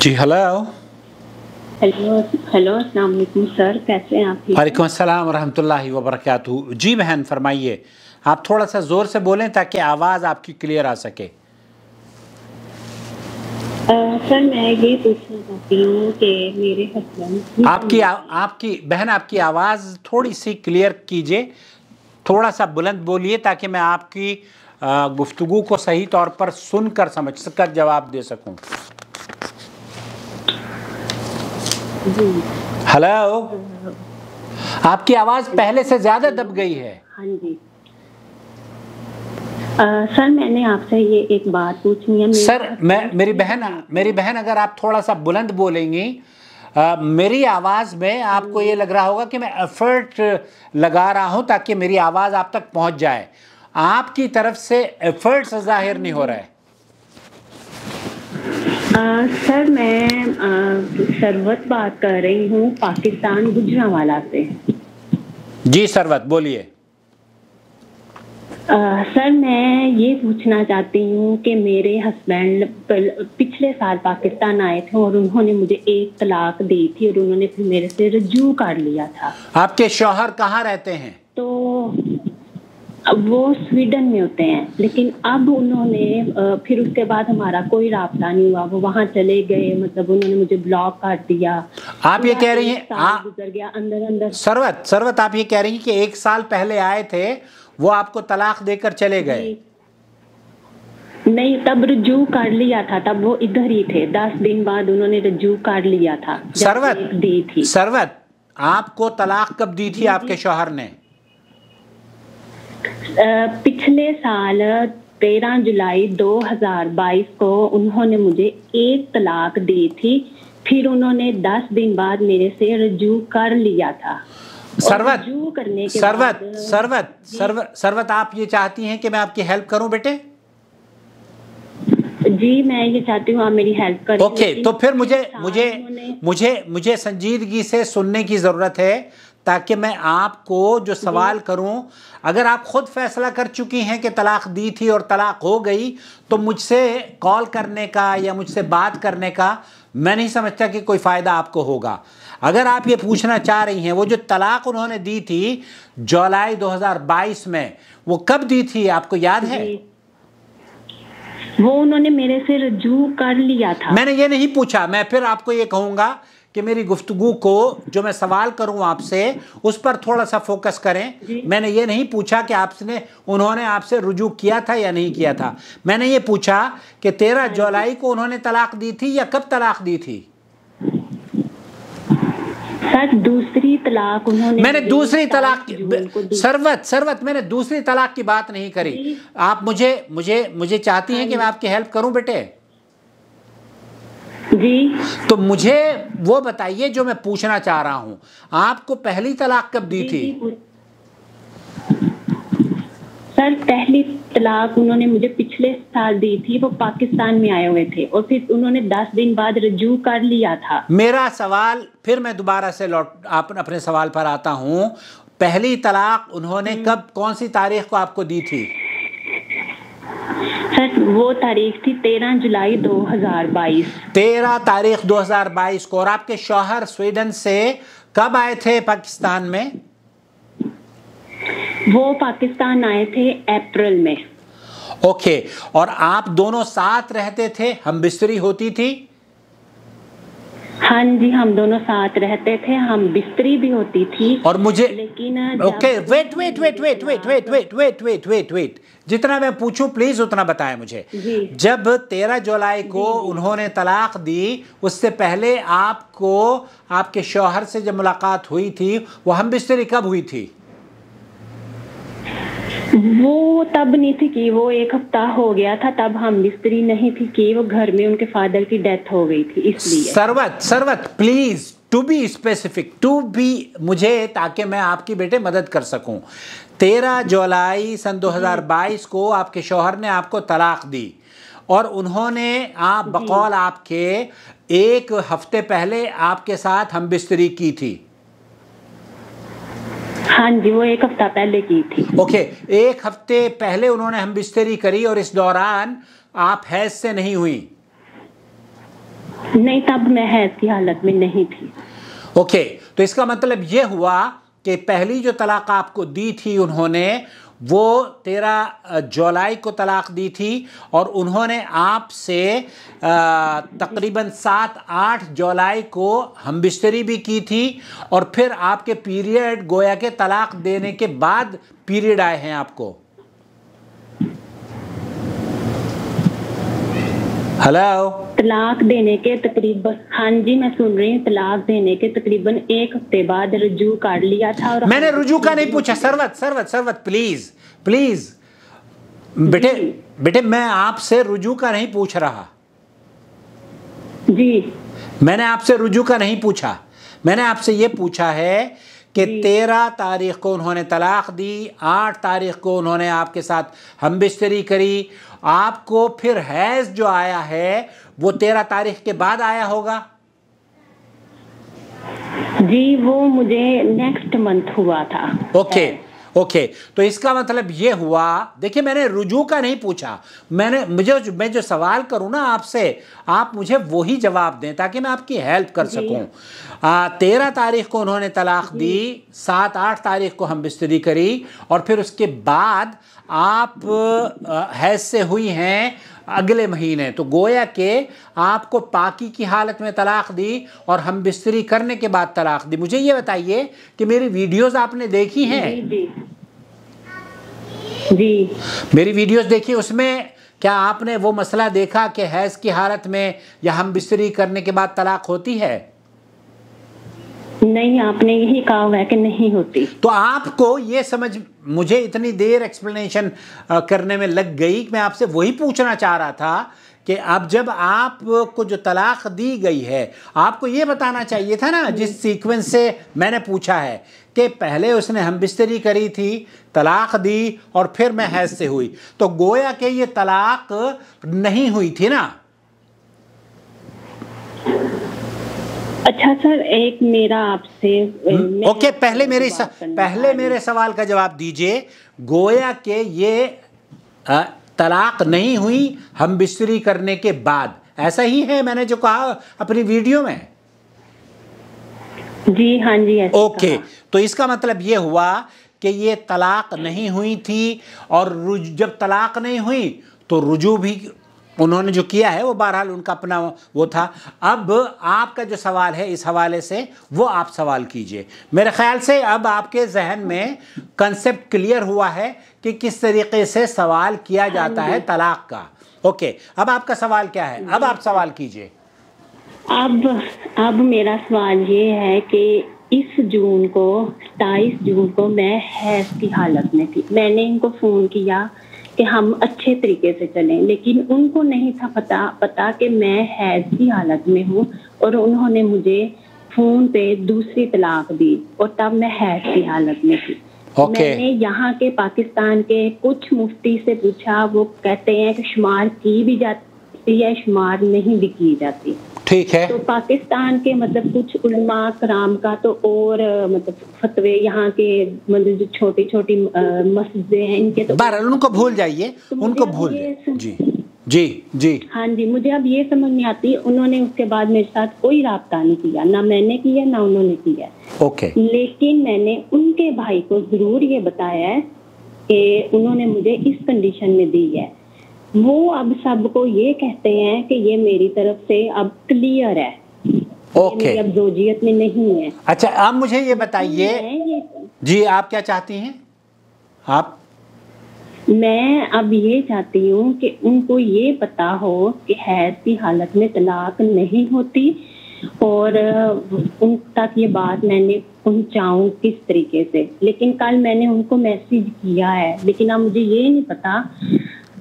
جی hello hello hello السلام علیکم سر، کیسے ہیں آپ؟ وعلیکم السلام ورحمۃ اللہ وبرکاتہ۔ جی بہن فرمائیے، آپ تھوڑا سا زور سے بولیں تاکہ آواز آپ کی کلیئر آ سکے۔ سر میں یہ پوچھنا چاہتی ہوں کہ میرے ہسبینڈ آپ کی آواز تھوڑی سی کلیئر کیجئے، تھوڑا سا بلند بولیے تاکہ میں آپ کی گفتگو کو صحیح طور پر سن کر سمجھ کر جواب دے سکوں۔ جی ہلو، آپ کی آواز پہلے سے زیادہ دب گئی ہے۔ ہاں جی سر، میں نے آپ سے یہ ایک بات پوچھنی ہے۔ سر میری بہن اگر آپ تھوڑا سا بلند بولیں گی، میری آواز میں آپ کو یہ لگ رہا ہوگا کہ میں ایفرٹ لگا رہا ہوں تاکہ میری آواز آپ تک پہنچ جائے۔ آپ کی طرف سے ایفرٹ ظاہر نہیں ہو رہا ہے۔ سر میں ثروت بات کر رہی ہوں پاکستان گجرانوالہ سے۔ جی ثروت بولیے۔ سر میں یہ پوچھنا چاہتی ہوں کہ میرے ہسبینڈ پچھلے سال پاکستان آئے تھے اور انہوں نے مجھے ایک طلاق دی تھی اور انہوں نے پھر میرے سے رجوع کر لیا تھا۔ آپ کے شوہر کہاں رہتے ہیں؟ تو وہ سویڈن میں ہوتے ہیں، لیکن اب انہوں نے پھر اس کے بعد ہمارا کوئی رابطہ نہیں ہوا، وہ وہاں چلے گئے، مطلب انہوں نے مجھے بلاک کر دیا۔ آپ یہ کہہ رہی ہیں گزر گیا اندر ثروت آپ یہ کہہ رہی ہیں کہ ایک سال پہلے آئے تھے، وہ آپ کو طلاق دے کر چلے گئے؟ نہیں، تب رجوع کر لیا تھا، تب وہ ادھر ہی تھے، 10 دن بعد انہوں نے رجوع کر لیا تھا۔ ثروت آپ کو طلاق کب دی تھی آپ کے شوہر نے؟ پچھلے سال 13 جولائی 2022 کو انہوں نے مجھے ایک طلاق دی تھی، پھر انہوں نے 10 دن بعد میرے سے رجوع کر لیا تھا۔ ثروت آپ یہ چاہتی ہیں کہ میں آپ کی ہیلپ کروں بیٹے؟ جی میں یہ چاہتی ہوں آپ میری ہیلپ کریں۔ اوکے، تو پھر مجھے سنجیدگی سے سننے کی ضرورت ہے تاکہ میں آپ کو جو سوال کروں، اگر آپ خود فیصلہ کر چکی ہیں کہ طلاق دی تھی اور طلاق ہو گئی تو مجھ سے کال کرنے کا یا مجھ سے بات کرنے کا میں نہیں سمجھتا کہ کوئی فائدہ آپ کو ہوگا۔ اگر آپ یہ پوچھنا چاہ رہی ہیں وہ جو طلاق انہوں نے دی تھی جولائی 2022 میں، وہ کب دی تھی آپ کو یاد ہے؟ وہ انہوں نے میرے سے رجوع کر لیا تھا۔ میں نے یہ نہیں پوچھا، میں پھر آپ کو یہ کہوں گا کہ میری گفتگو کو جو میں سوال کروں آپ سے اس پر تھوڑا سا فوکس کریں۔ میں نے یہ نہیں پوچھا کہ انہوں نے آپ سے رجوع کیا تھا یا نہیں کیا تھا، میں نے یہ پوچھا کہ 13 جولائی کو انہوں نے طلاق دی تھی یا کب طلاق دی تھی؟ سر دوسری طلاق انہوں نے، میں نے دوسری طلاق ثروت میں نے دوسری طلاق کی بات نہیں کری۔ آپ مجھے چاہتی ہیں کہ میں آپ کی ہیلپ کروں بیٹے؟ جی تو مجھے وہ بتائیے جو میں پوچھنا چاہ رہا ہوں، آپ کو پہلی طلاق کب دی تھی؟ سر پہلی طلاق انہوں نے مجھے پچھلے سال دی تھی، وہ پاکستان میں آئے ہوئے تھے اور پھر انہوں نے 10 دن بعد رجوع کر لیا تھا۔ میرا سوال پھر میں دوبارہ سے اپنے سوال پر آتا ہوں، پہلی طلاق انہوں نے کون سی تاریخ کو آپ کو دی تھی؟ سر وہ تاریخ تھی 13 جولائی 2022۔ 13 تاریخ 2022 کو۔ اور آپ کے شوہر سویڈن سے کب آئے تھے پاکستان میں؟ وہ پاکستان آئے تھے اپریل میں۔ اوکے، اور آپ دونوں ساتھ رہتے تھے، ہم بستری ہوتی تھی؟ ہاں جی، ہم دونوں ساتھ رہتے تھے، ہم بستری بھی ہوتی تھی۔ اور مجھے لیکن اوکے ویٹ جتنا میں پوچھوں پلیز اتنا بتائیں مجھے۔ جب 13 جولائی کو انہوں نے طلاق دی، اس سے پہلے آپ کو آپ کے شوہر سے جب ملاقات ہوئی تھی وہ ہم بستری کب ہوئی تھی؟ وہ تب نہیں تھی کہ وہ 1 ہفتہ ہو گیا تھا، تب ہم بستری نہیں تھی کہ وہ گھر میں ان کے فادر کی ڈیتھ ہو گئی تھی، اس لیے۔ ثروت پلیز ٹو بی اسپیسیفک، مجھے تاکہ میں آپ کی بیٹے مدد کر سکوں۔ 13 جولائی سن 2022 کو آپ کے شوہر نے آپ کو طلاق دی اور انہوں نے بقول آپ کے 1 ہفتے پہلے آپ کے ساتھ ہم بستری کی تھی۔ ہاں جی، وہ 1 ہفتہ پہلے کی تھی۔ اوکے، 1 ہفتے پہلے انہوں نے ہم بستری کری اور اس دوران آپ حیض سے نہیں ہوئی؟ نہیں، تب میں حیض کی حالت میں نہیں تھی. اوکے، تو اس کا مطلب یہ ہوا کہ پہلی جو طلاق آپ کو دی تھی انہوں نے، وہ 13 جولائی کو طلاق دی تھی، اور انہوں نے آپ سے تقریباً 7-8 جولائی کو ہم بستری بھی کی تھی، اور پھر آپ کے پیریڈ گویا کہ طلاق دینے کے بعد پیریڈ آئے ہیں آپ کو. ہلو، طلاق دینے کے تقریباً، ہاں جی میں سن رہی ہوں، طلاق دینے کے تقریباً 1 ہفتے بعد رجوع کر لیا تھا. اور میں نے رجوع کا نہیں پوچھا. سروت پلیز بیٹے میں آپ سے رجوع کا نہیں پوچھ رہا. جی میں نے آپ سے رجوع کا نہیں پوچھا. میں نے آپ سے یہ پوچھا ہے کہ 13 تاریخ کو انہوں نے طلاق دی، 8 تاریخ کو انہوں نے آپ کے ساتھ ہم بستری کری، آپ کو پھر حیض جو آیا ہے وہ 13 تاریخ کے بعد آیا ہوگا. جی وہ مجھے نیکسٹ منتھ ہوا تھا. اوکے، تو اس کا مطلب یہ ہوا، دیکھیں میں نے رجوع کا نہیں پوچھا. میں جو سوال کروں نا آپ سے، آپ مجھے وہی جواب دیں تاکہ میں آپ کی ہیلپ کر سکوں. 13 تاریخ کو انہوں نے طلاق دی، 7-8 تاریخ کو ہم بستری کری، اور پھر اس کے بعد آپ حیض سے ہوئی ہیں اگلے مہینے. تو گویا کہ آپ کو پاکی کی حالت میں طلاق دی اور ہم بستری کرنے کے بعد طلاق دی. مجھے یہ بتائیے کہ میری ویڈیوز آپ نے دیکھی ہیں؟ جی میری ویڈیوز دیکھی، اس میں کیا آپ نے وہ مسئلہ دیکھا کہ حیض کی حالت میں یا ہم بستری کرنے کے بعد طلاق ہوتی ہے؟ نہیں، آپ نے یہی کہا ہوا ہے کہ نہیں ہوتی. تو آپ کو یہ سمجھ، مجھے اتنی دیر ایکسپلینیشن کرنے میں لگ گئی، میں آپ سے وہی پوچھنا چاہ رہا تھا کہ اب جب آپ کو جو طلاق دی گئی ہے، آپ کو یہ بتانا چاہیے تھا نا، جس سیکوینس سے میں نے پوچھا ہے کہ پہلے اس نے ہم بستری کری تھی، طلاق دی، اور پھر میں حیض سے ہوئی. تو گویا کہ یہ طلاق نہیں ہوئی تھی نا. اچھا سر، ایک میرا آپ سے اوکے، پہلے میرے سوال کا جواب دیجئے. گویا کہ یہ طلاق نہیں ہوئی ہم بستری کرنے کے بعد، ایسا ہی ہے میں نے جو کہا اپنی ویڈیو میں؟ جی ہاں جی. اوکے، تو اس کا مطلب یہ ہوا کہ یہ طلاق نہیں ہوئی تھی، اور جب طلاق نہیں ہوئی تو رجوع بھی انہوں نے جو کیا ہے وہ بہرحال ان کا اپنا وہ تھا. اب آپ کا جو سوال ہے اس حوالے سے وہ آپ سوال کیجئے. میرے خیال سے اب آپ کے ذہن میں کنسپٹ کلیئر ہوا ہے کہ کس طریقے سے سوال کیا جاتا ہے طلاق کا. اوکے، اب آپ کا سوال کیا ہے؟ اب آپ سوال کیجئے. اب میرا سوال یہ ہے کہ اس جون کو 27 جون کو میں حیض کی حالت میں تھی. میں نے ان کو فون کیا کہ ہم اچھے طریقے سے چلیں، لیکن ان کو نہیں تھا پتا کہ میں حیض کی حالت میں ہوں، اور انہوں نے مجھے فون پہ دوسری طلاق دی، اور تب میں حیض کی حالت میں تھی. میں نے یہاں کے پاکستان کے کچھ مفتی سے پوچھا، وہ کہتے ہیں کہ شمار کی بھی جاتی ہے، شمار نہیں بھی کی جاتی. ٹھیک ہے، تو پاکستان کے مطلب کچھ علماء کرام کا تو اور مطلب فتوے، یہاں کے مطلب جو چھوٹی چھوٹی مسجدیں ہیں ان کے تو بہرحال ان کو بھول جائیے، ان کو بھول جی جی ہاں جی. مجھے اب یہ سمجھ نہیں آتی، انہوں نے اس کے بعد میرے ساتھ کوئی رابطہ نہیں کیا، نہ میں نے کیا نہ انہوں نے کیا. اوکے، لیکن میں نے ان کے بھائی کو ضرور یہ بتایا ہے کہ انہوں نے مجھے اس کنڈیشن میں دی ہے. وہ اب سب کو یہ کہتے ہیں کہ یہ میری طرف سے اب کلیئر ہے، اوکے، اب زوجیت میں نہیں ہے. اچھا، اب مجھے یہ بتائیے، جی آپ کیا چاہتی ہیں؟ میں اب یہ چاہتی ہوں کہ ان کو یہ پتا ہو کہ حیض کی حالت میں طلاق نہیں ہوتی، اور ان تک یہ بات میں نے پہنچاؤں کس طریقے سے. لیکن کل میں نے ان کو میسج کیا ہے، لیکن اب مجھے یہ نہیں پتا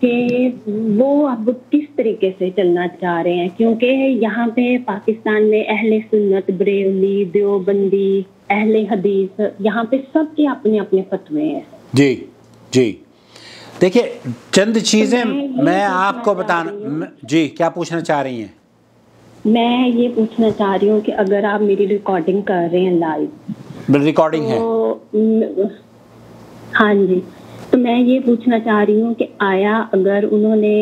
کہ وہ اب کس طریقے سے چلنا چاہ رہے ہیں، کیونکہ یہاں پہ پاکستان میں اہل سنت، بریلوی، دیوبندی، اہل حدیث، یہاں پہ سب کے اپنے اپنے فتوے ہیں. جی جی، دیکھیے چند چیزیں میں آپ کو بتانا. جی کیا پوچھنا چاہ رہی ہیں؟ میں یہ پوچھنا چاہ رہی ہوں کہ اگر آپ میری ریکارڈنگ کر رہے ہیں لائیو، ریکارڈنگ ہے؟ ہاں جی، تو میں یہ پوچھنا چاہ رہی ہوں کہ آیا اگر انہوں نے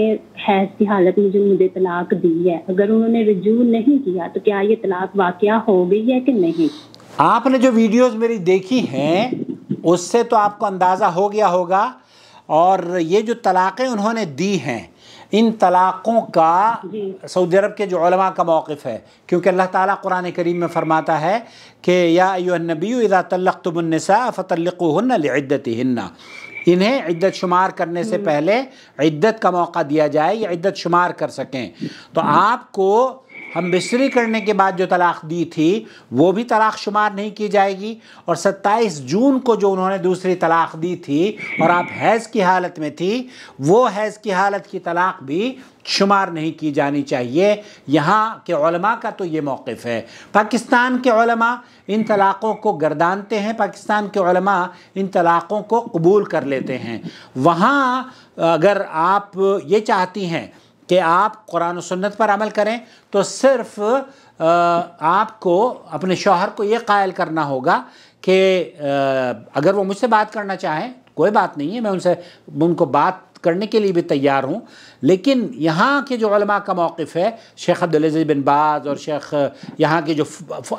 حیض کی حالت میں جو مجھے طلاق دی ہے، اگر انہوں نے رجوع نہیں کیا تو کیا یہ طلاق واقعہ ہو گئی ہے کہ نہیں؟ آپ نے جو ویڈیوز میری دیکھی ہیں اس سے تو آپ کو اندازہ ہو گیا ہوگا، اور یہ جو طلاقیں انہوں نے دی ہیں ان طلاقوں کا سعودی عرب کے جو علماء کا موقف ہے، کیونکہ اللہ تعالیٰ قرآن کریم میں فرماتا ہے کہ یا ایھا النبی اذا طلقتم النساء فطلقوهن لعدتهن، انہیں عدت شمار کرنے سے پہلے عدت کا موقع دیا جائے یا عدت شمار کر سکیں۔ تو آپ کو ہم بستری کرنے کے بعد جو طلاق دی تھی وہ بھی طلاق شمار نہیں کی جائے گی، اور 27 جون کو جو انہوں نے دوسری طلاق دی تھی اور آپ حیض کی حالت میں تھی، وہ حیض کی حالت کی طلاق بھی شمار نہیں کی جانی چاہیے۔ یہاں کے علماء کا تو یہ موقف ہے۔ پاکستان کے علماء ان طلاقوں کو گردانتے ہیں، پاکستان کے علماء ان طلاقوں کو قبول کر لیتے ہیں۔ وہاں اگر آپ یہ چاہتی ہیں کہ آپ قرآن و سنت پر عمل کریں تو صرف آپ کو اپنے شوہر کو یہ قائل کرنا ہوگا کہ اگر وہ مجھ سے بات کرنا چاہیں کوئی بات نہیں ہے، میں ان کو بات کرنے کے لیے بھی تیار ہوں، لیکن یہاں کے جو علماء کا موقف ہے، شیخ عبدالعزیز بن باز اور شیخ یہاں کی جو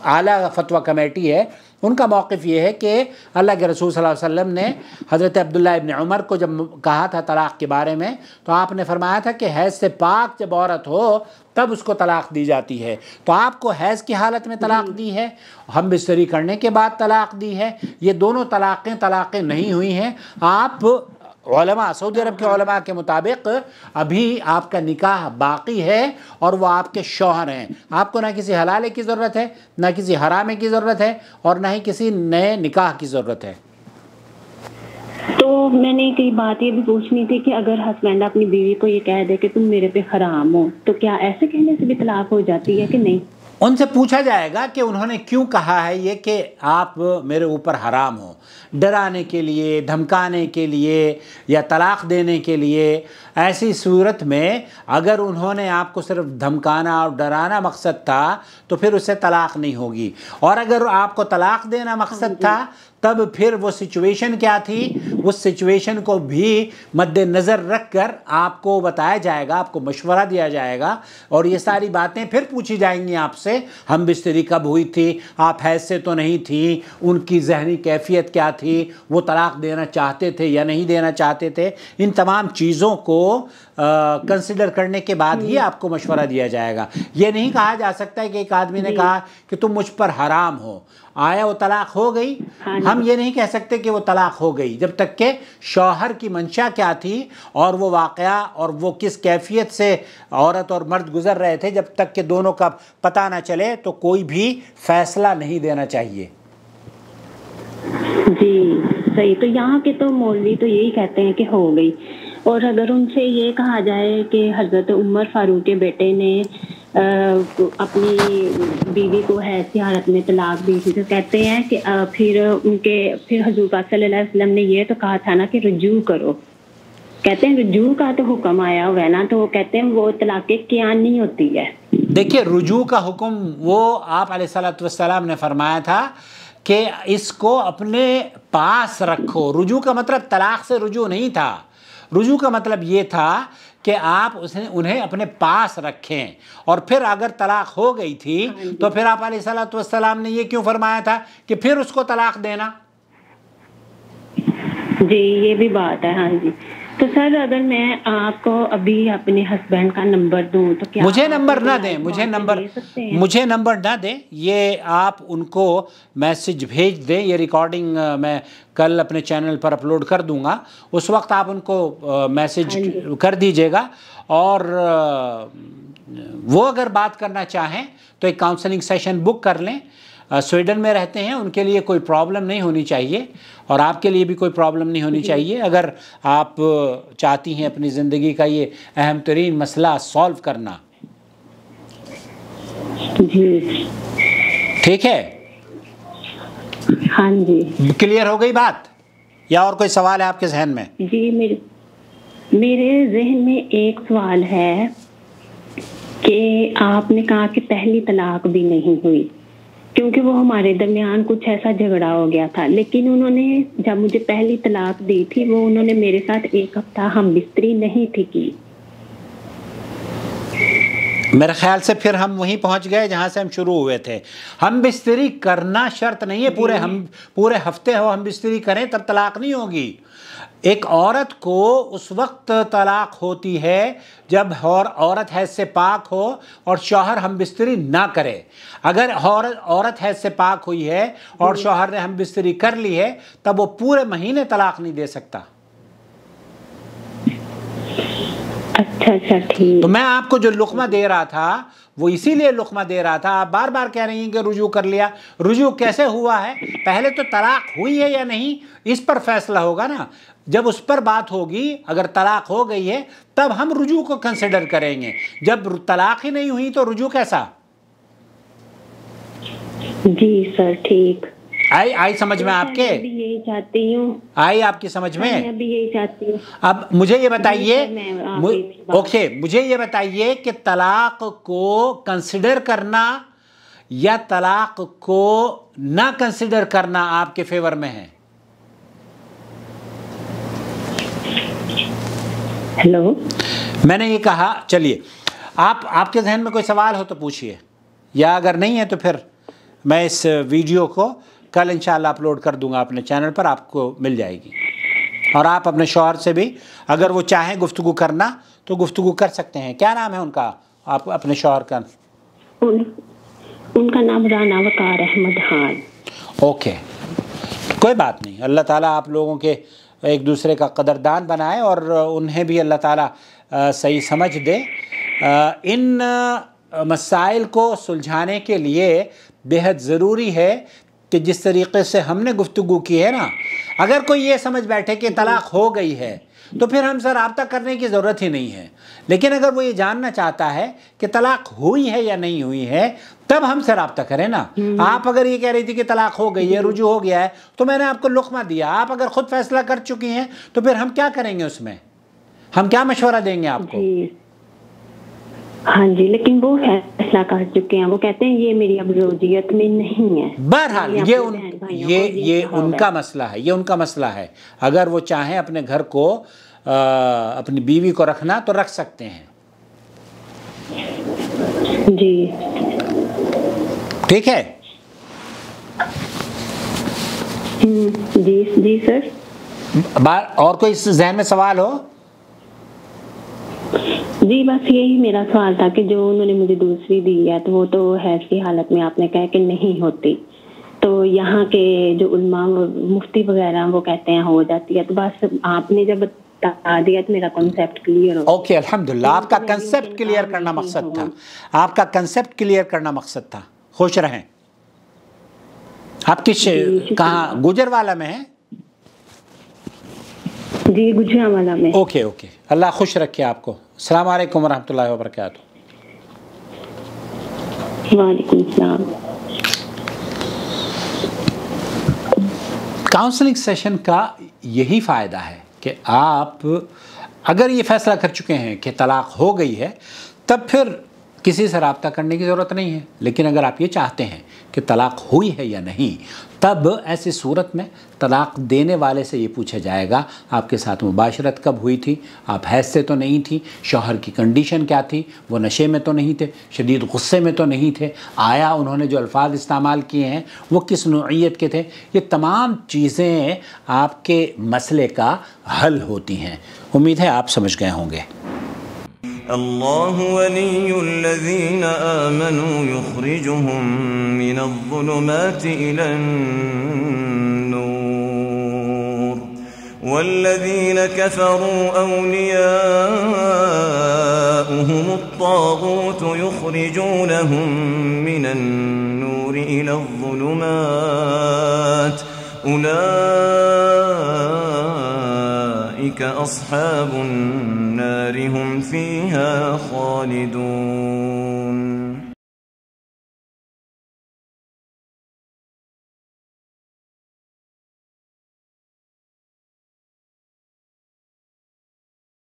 اعلیٰ فتویٰ کمیٹی ہے، ان کا موقف یہ ہے کہ اللہ کے رسول صلی اللہ علیہ وسلم نے حضرت عبداللہ ابن عمر کو جب کہا تھا طلاق کے بارے میں تو آپ نے فرمایا تھا کہ حیض سے پاک جب عورت ہو تب اس کو طلاق دی جاتی ہے۔ تو آپ کو حیض کی حالت میں طلاق دی ہے، ہم بستری کرنے کے بعد طلاق دی ہے، یہ دونوں طلاقیں نہیں ہوئی ہیں۔ آپ علماء سعودی عرب کے علماء کے مطابق ابھی آپ کا نکاح باقی ہے اور وہ آپ کے شوہر ہیں، آپ کو نہ کسی حلالے کی ضرورت ہے، نہ کسی حرامے کی ضرورت ہے، اور نہ ہی کسی نئے نکاح کی ضرورت ہے۔ تو میں نے کئی بات یہ بھی پوچھنی تھی کہ اگر ہسبینڈ اپنی بیوی کو یہ کہہ دے کہ تم میرے پہ حرام ہو تو کیا ایسے کہنے سے بھی طلاق ہو جاتی ہے کہ نہیں؟ ان سے پوچھا جائے گا کہ انہوں نے کیوں کہا ہے یہ کہ آپ میرے اوپر حرام ہو، ڈرانے کے لیے، دھمکانے کے لیے یا طلاق دینے کے لیے۔ ایسی صورت میں اگر انہوں نے آپ کو صرف دھمکانا اور ڈرانا مقصد تھا تو پھر اس سے طلاق نہیں ہوگی، اور اگر آپ کو طلاق دینا مقصد تھا تب پھر وہ سچویشن کیا تھی، اس سچویشن کو بھی مد نظر رکھ کر آپ کو بتایا جائے گا، آپ کو مشورہ دیا جائے گا، اور یہ ساری باتیں پھر پوچھی جائیں گی آپ سے، ہم بستری کب ہوئی تھی، آپ حیض سے تو نہیں تھیں، ان کی ذہنی کیفیت کیا تھی، وہ طلاق دینا چاہتے تھے یا نہیں دینا چاہتے تھے۔ ان تمام چیزوں کو کنسیڈر کرنے کے بعد ہی آپ کو مشورہ دیا جائے گا۔ یہ نہیں کہا جا سکتا ہے کہ ایک آدمی نے کہا کہ تم مجھ پر حرام ہو، آیا وہ طلاق ہو گئی؟ ہم یہ نہیں کہہ سکتے کہ وہ طلاق ہو گئی جب تک کہ شوہر کی منشا کیا تھی اور وہ واقعہ اور وہ کس کیفیت سے عورت اور مرد گزر رہے تھے، جب تک کہ دونوں کا پتہ نہ چلے تو کوئی بھی فیصلہ نہیں دینا چاہیے۔ جی صحیح۔ تو یہاں کے تو مولوی تو یہی کہتے ہیں کہ ہو گئی، اور اگر ان سے یہ کہا جائے کہ حضرت عمر فاروق کے بیٹے نے اپنی بیوی کو حیض کی حالت میں طلاق دی تھی تو کہتے ہیں کہ پھر حضور پاک صلی اللہ علیہ وسلم نے یہ تو کہا تھا نا کہ رجوع کرو، کہتے ہیں رجوع کا تو حکم آیا ہوا ہے نا، تو وہ کہتے ہیں وہ طلاق کیان نہیں ہوتی ہے۔ دیکھیے رجوع کا حکم وہ آپ علیہ الصلوۃ والسلام نے فرمایا تھا کہ اس کو اپنے پاس رکھو۔ رجوع کا مطلب طلاق سے رجوع نہیں تھا، رجوع کا مطلب یہ تھا کہ آپ انہیں اپنے پاس رکھیں، اور پھر اگر طلاق ہو گئی تھی تو پھر آپ علیہ الصلوۃ والسلام نے یہ کیوں فرمایا تھا کہ پھر اس کو طلاق دینا؟ جی یہ بھی بات ہے۔ ہاں جی، تو سر اگر میں آپ کو ابھی اپنے ہسبینڈ کا نمبر دوں تو کیا مجھے نمبر نہ دیں، مجھے نمبر نہ دیں، یہ آپ ان کو میسج بھیج دیں، یہ ریکارڈنگ میں کل اپنے چینل پر اپلوڈ کر دوں گا، اس وقت آپ ان کو میسج کر دیجئے گا، اور وہ اگر بات کرنا چاہیں تو ایک کاؤنسلنگ سیشن بک کر لیں۔ سویڈن میں رہتے ہیں، ان کے لیے کوئی پرابلم نہیں ہونی چاہیے، اور آپ کے لیے بھی کوئی پرابلم نہیں ہونی چاہیے اگر آپ چاہتی ہیں اپنی زندگی کا یہ اہم ترین مسئلہ سالو کرنا۔ جی ٹھیک ہے؟ ہاں جی کلیئر ہو گئی بات، یا اور کوئی سوال ہے آپ کے ذہن میں؟ جی میرے ذہن میں ایک سوال ہے کہ آپ نے کہا کہ پہلی طلاق بھی نہیں ہوئی، کیونکہ وہ ہمارے درمیان کچھ ایسا جھگڑا ہو گیا تھا. لیکن انہوں نے جب مجھے پہلی طلاق دی تھی وہ انہوں نے میرے ساتھ 1 ہفتہ ہم بستری نہیں تھی کی. میرے خیال سے پھر ہم وہیں پہنچ گئے جہاں سے ہم شروع ہوئے تھے. ہم بستری کرنا شرط نہیں ہے پورے ہفتے ہو ہم بستری کریں تب طلاق نہیں ہوگی. ایک عورت کو اس وقت طلاق ہوتی ہے جب عورت حیض سے پاک ہو اور شوہر ہم بستری نہ کرے. اگر عورت حیض سے پاک ہوئی ہے اور شوہر نے ہم بستری کر لی ہے تب وہ پورے مہینے طلاق نہیں دے سکتا. اچھا ٹھیک. تو میں آپ کو جو لقمہ دے رہا تھا وہ اسی لیے لقمہ دے رہا تھا. آپ بار بار کہہ رہی ہیں کہ رجوع کر لیا. رجوع کیسے ہوا ہے؟ پہلے تو طلاق ہوئی ہے یا نہیں اس پر فیصلہ ہوگا نا. جب اس پر بات ہوگی اگر طلاق ہو گئی ہے تب ہم رجوع کو کنسیڈر کریں گے. جب طلاق ہی نہیں ہوئی تو رجوع کیسا؟ جی سر ٹھیک. آئی سمجھ میں آپ کے؟ میں بھی یہی چاہتی ہوں. آئی آپ کی سمجھ میں؟ میں بھی یہی چاہتی ہوں. اب مجھے یہ بتائیے مجھے یہ بتائیے کہ طلاق کو کنسیڈر کرنا یا طلاق کو نہ کنسیڈر کرنا آپ کے فیور میں ہے؟ ہیلو. میں نے یہ کہا چلیے آپ کے ذہن میں کوئی سوال ہو تو پوچھئے, یا اگر نہیں ہے تو پھر میں اس ویڈیو کو کل انشاءاللہ اپلوڈ کر دوں گا اپنے چینل پر, آپ کو مل جائے گی. اور آپ اپنے شوہر سے بھی اگر وہ چاہیں گفتگو کرنا تو گفتگو کر سکتے ہیں. کیا نام ہے ان کا, آپ اپنے شوہر کا؟ ان کا نام رانا وقار احمد خان. اوکے, کوئی بات نہیں. اللہ تعالیٰ آپ لوگوں کے ایک دوسرے کا قدردان بنائے اور انہیں بھی اللہ تعالیٰ صحیح سمجھ دے. ان مسائل کو سلجھانے کے لیے بہت ضروری ہے کہ جس طریقے سے ہم نے گفتگو کی ہے نا, اگر کوئی یہ سمجھ بیٹھے کہ طلاق ہو گئی ہے تو پھر ہم سے رابطہ کرنے کی ضرورت ہی نہیں ہے. لیکن اگر وہ یہ جاننا چاہتا ہے کہ طلاق ہوئی ہے یا نہیں ہوئی ہے تب ہم سے رابطہ کریں نا. آپ اگر یہ کہہ رہی تھی کہ طلاق ہو گئی ہے, رجوع ہو گیا ہے, تو میں نے آپ کو لقمہ دیا. آپ اگر خود فیصلہ کر چکی ہیں تو پھر ہم کیا کریں گے, اس میں ہم کیا مشورہ دیں گے آپ کو؟ ہاں جی, لیکن وہ فیصلہ کر چکے ہیں. وہ کہتے ہیں یہ میری اب زوجیت میں نہیں ہے. بہرحال یہ ان کا مسئلہ ہے, یہ ان کا مسئلہ ہے. اگر وہ چاہیں اپنے گھر کو اپنی بیوی کو رکھنا تو رکھ سکتے ہیں. جی ٹھیک ہے. جی سر. اور کوئی اس ذہن میں سوال ہو؟ جی بس یہی میرا سوال تھا کہ جو انہوں نے مجھے دوسری دی ہے تو وہ تو حیض کی حالت میں آپ نے کہا کہ نہیں ہوتی, تو یہاں کے جو علماء مفتی وغیرہ وہ کہتے ہیں ہو جاتی ہے. تو بس آپ نے جب بتا دیا تو میرا کنسیپٹ کلیئر ہو. اوکے الحمدللہ, آپ کا کنسیپٹ کلیئر کرنا مقصد تھا. آپ کا کنسیپٹ کلیئر کرنا مقصد تھا. خوش رہیں. آپ کس کہاں گوجروالا میں ہیں؟ جی گوجرانوالہ میں. اوکے اللہ خوش رکھے آپ کو. السلام علیکم ورحمۃ اللہ وبرکاتہ. وعلیکم السلام. کاؤنسلنگ سیشن کا یہی فائدہ ہے کہ آپ اگر یہ فیصلہ کر چکے ہیں کہ طلاق ہو گئی ہے تب پھر کسی سے رابطہ کرنے کی ضرورت نہیں ہے. لیکن اگر آپ یہ چاہتے ہیں کہ طلاق ہوئی ہے یا نہیں, تب ایسی صورت میں طلاق دینے والے سے یہ پوچھا جائے گا آپ کے ساتھ مباشرت کب ہوئی تھی, آپ حیض سے تو نہیں تھی, شوہر کی کنڈیشن کیا تھی, وہ نشے میں تو نہیں تھے, شدید غصے میں تو نہیں تھے, آیا انہوں نے جو الفاظ استعمال کیے ہیں وہ کس نوعیت کے تھے. یہ تمام چیزیں آپ کے مسئلے کا حل ہوتی ہیں. امید ہے آپ سمجھ گئے ہوں گے. اللہ ولی الذین آمنوا یخرجهم من الظلمات إلى النور والذین كفروا أولیاؤهم الطاغوت یخرجونهم من النور إلى الظلمات أولئك أصحاب النار هم فيها خالدون.